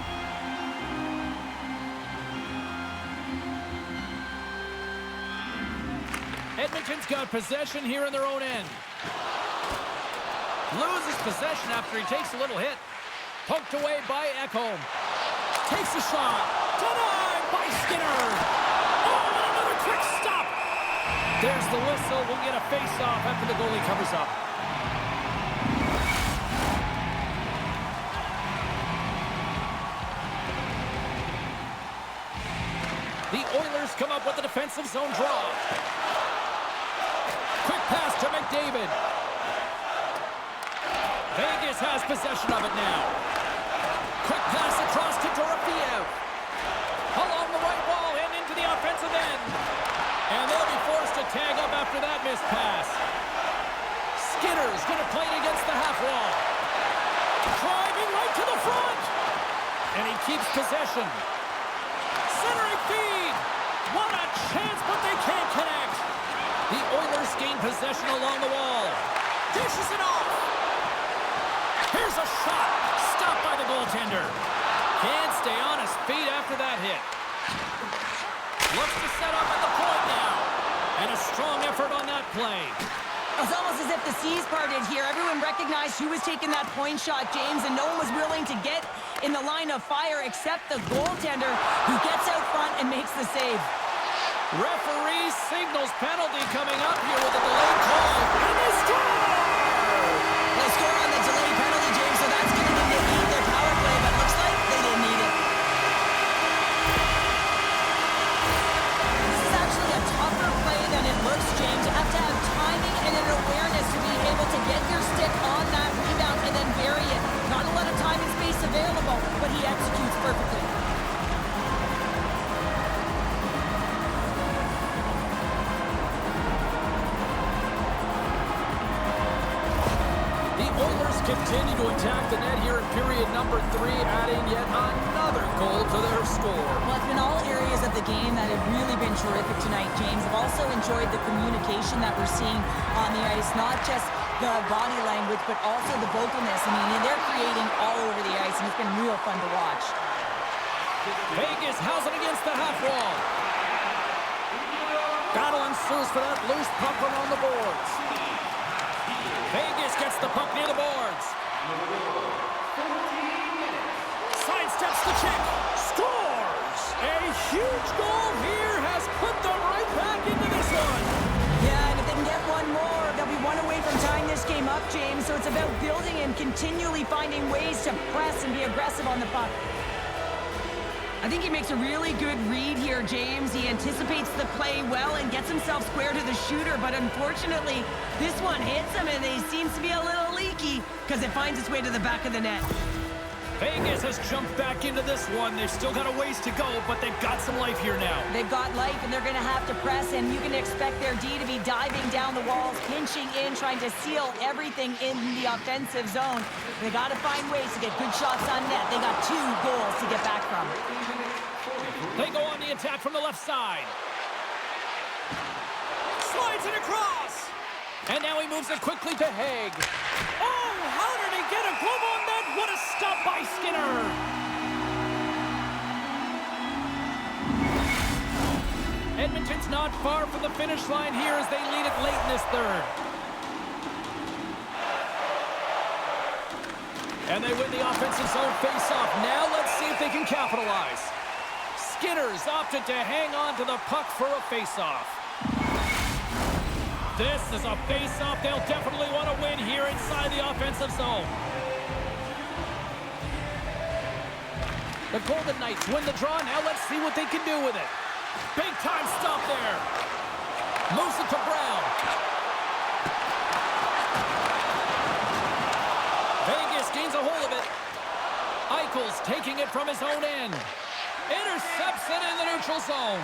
Edmonton's got possession here in their own end. Loses possession after he takes a little hit. Poked away by Ekholm. Takes a shot. Denied by Skinner. Oh, and another quick stop. There's the whistle. We'll get a face-off after the goalie covers up. The Oilers come up with a defensive zone draw. Quick pass to McDavid. Vegas has possession of it now. Quick pass across to Dorofeev. Along the right wall and into the offensive end. And they'll be forced to tag up after that missed pass. Skinner's going to play it against the half wall. Driving right to the front. And he keeps possession. Centering feed. What a chance, but they can't connect. The Oilers gain possession along the wall. Dishes it off. Here's a shot. Stopped by the goaltender. Can't stay on his feet after that hit. Looks to set up at the point now. And a strong effort on that play. It's almost as if the seas parted here. Everyone recognized who was taking that point shot, James, and no one was willing to get in the line of fire except the goaltender, who gets out front and makes the save. Referee signals penalty coming up here with a delayed call. And they score! They score on the delayed penalty, James, so that's going to negate their power play, but looks like they didn't need it. This is actually a tougher play than it looks, James. You have to have timing and an awareness to be able to get your stick on that rebound and then bury it. Not a lot of time and space available, but he executes perfectly. Continue to attack the net here in period number 3, adding yet another goal to their score. Well, it's been all areas of the game that have really been terrific tonight, James. I've also enjoyed the communication that we're seeing on the ice, not just the body language, but also the vocalness. I mean, they're creating all over the ice, and it's been real fun to watch. Vegas has it against the half wall. Battle ensues for that loose puck around the boards. Vegas gets the puck near the boards. Sidesteps the check. Scores! A huge goal here has put them right back into this one. Yeah, and if they can get one more, they'll be one away from tying this game up, James. So it's about building and continually finding ways to press and be aggressive on the puck. I think he makes a really good read here, James. He anticipates the play well and gets himself square to the shooter, but unfortunately, this one hits him and he seems to be a little leaky because it finds its way to the back of the net. Vegas has jumped back into this one. They've still got a ways to go, but they've got some life here now. They've got life, and they're going to have to press, and you can expect their D to be diving down the walls, pinching in, trying to seal everything in the offensive zone. They got to find ways to get good shots on net. They got 2 goals to get back from. They go on the attack from the left side. Slides it across. And now he moves it quickly to Haig. Oh, how did he get a glove on that? What a stop by Skinner. Edmonton's not far from the finish line here as they lead it late in this third. And they win the offensive zone face-off. Now let's see if they can capitalize. Skinner's opted to hang on to the puck for a face-off. This is a face-off they'll definitely want to win here inside the offensive zone. The Golden Knights win the draw. Now let's see what they can do with it. Big time stop there. Moves it to Brown. Vegas gains a hold of it. Eichel's taking it from his own end. Intercepts it in the neutral zone.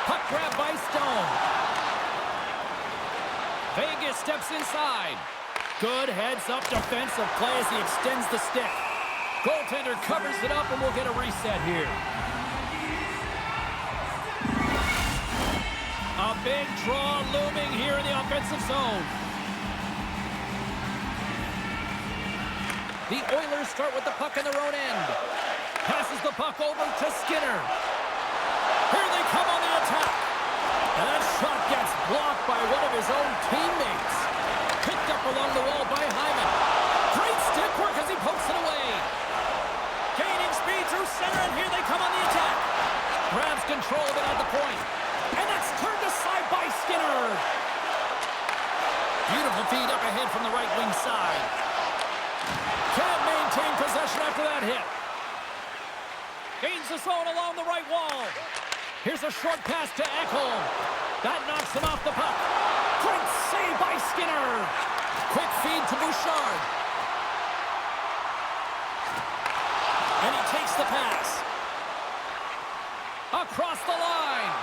Puck grab by Stone. Vegas steps inside. Good heads-up defensive play as he extends the stick. Goaltender covers it up, and we'll get a reset here. A big draw looming here in the offensive zone. The Oilers start with the puck in their own end. Passes the puck over to Skinner. Here they come on the attack. And that shot gets blocked by one of his own teammates. Picked up along the wall by Hyman. Great stick work as he pokes it away. Gaining speed through center, and here they come on the attack. Grabs control of it at the point. And that's turned aside by Skinner. Beautiful feed up ahead from the right wing side. Can't maintain possession after that hit. Gains the zone along the right wall. Here's a short pass to Ekholm. That knocks him off the puck. Great save by Skinner. Quick feed to Bouchard. And he takes the pass. Across the line.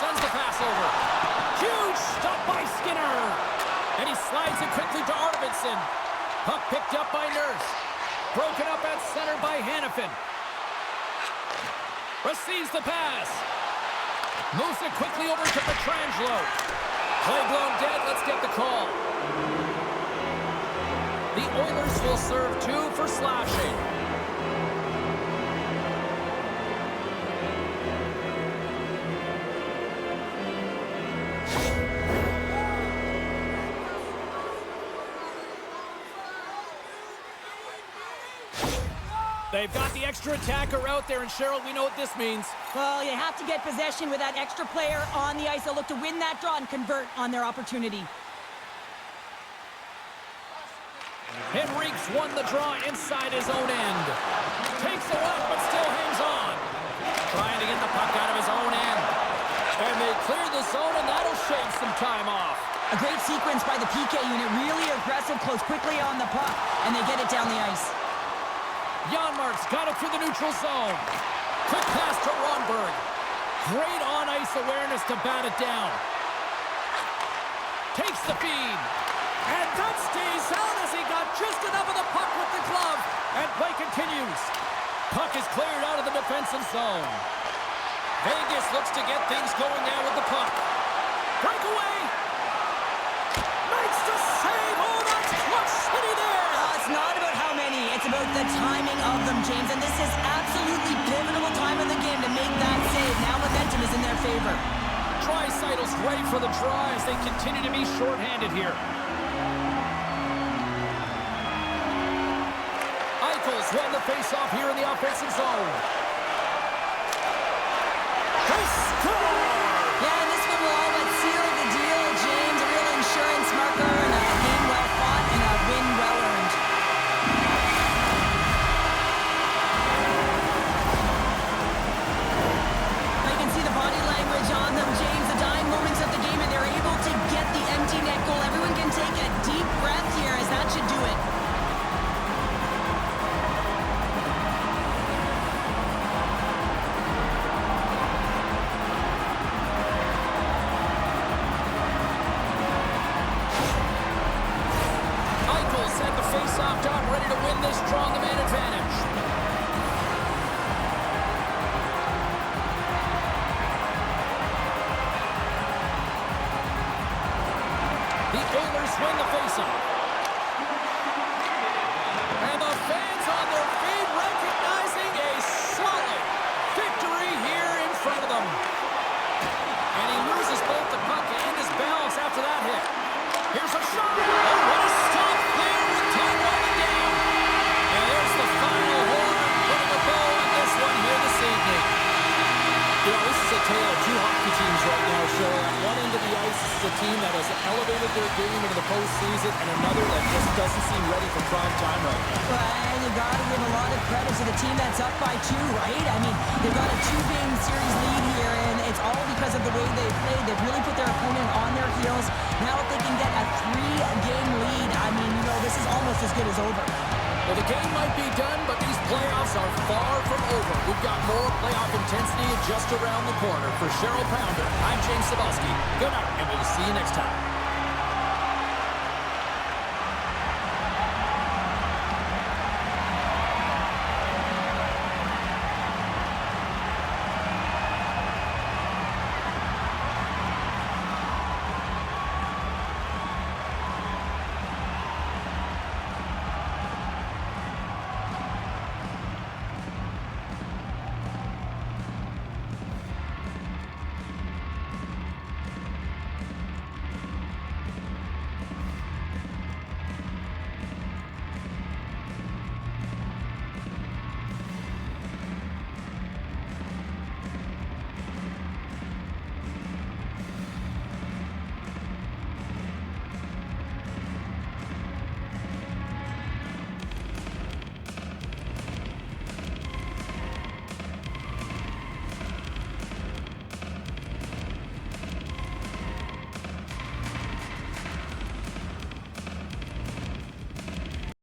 Sends the pass over. Huge stop by Skinner. And he slides it quickly to Arvidsson. Puck picked up by Nurse. Broken up at center by Hanifin. Receives the pass. Moves it quickly over to Pietrangelo. Play blown dead. Let's get the call. The Oilers will serve 2 for slashing. They've got the extra attacker out there, and Cheryl, we know what this means. Well, you have to get possession with that extra player on the ice. They'll look to win that draw and convert on their opportunity. Henrique's won the draw inside his own end. Takes a walk, but still hangs on. Trying to get the puck out of his own end. And they clear the zone, and that'll shave some time off. A great sequence by the PK unit. Really aggressive, close quickly on the puck, and they get it down the ice. Janmark's got it through the neutral zone. Quick pass to Ronberg. Great on-ice awareness to bat it down. Takes the feed. And that stays out as he got just enough of the puck with the glove. And play continues. Puck is cleared out of the defensive zone. Vegas looks to get things going now with the puck. Breakaway. Makes the save. Oh, that's clutch city there. It's not about how many. It's about the timing of them, James. And this is absolutely pivotal time in the game to make that save. Now momentum is in their favor. Draisaitl's ready for the draw as they continue to be shorthanded here. Eichel's won the faceoff here in the offensive zone. They score! Yeah, and this one will all but seal the deal, James. A real insurance marker and a game well fought and a win well earned. You can see the body language on them, James. The dying moments of the game, and they're able to get the empty net goal. Everyone can take a deep breath here, as that should do it. Eichel's had the face-off job, ready to win this draw on the man advantage. The Oilers win the faceoff. And the fans on their feet recognizing a solid victory here in front of them. And he loses both the puck and his balance after that hit. Here's a shot. Oh, what a and you got to give a lot of credit to the team that's up by 2, right? I mean, they've got a 2-game series lead here, and it's all because of the way they played. They've really put their opponent on their heels. Now if they can get a 3-game lead, I mean, you know, this is almost as good as over. Well, the game might be done, but these playoffs are far from over. We've got more playoff intensity just around the corner. For Cheryl Pounder, I'm James Cebulski. Good night, and we'll see you next time.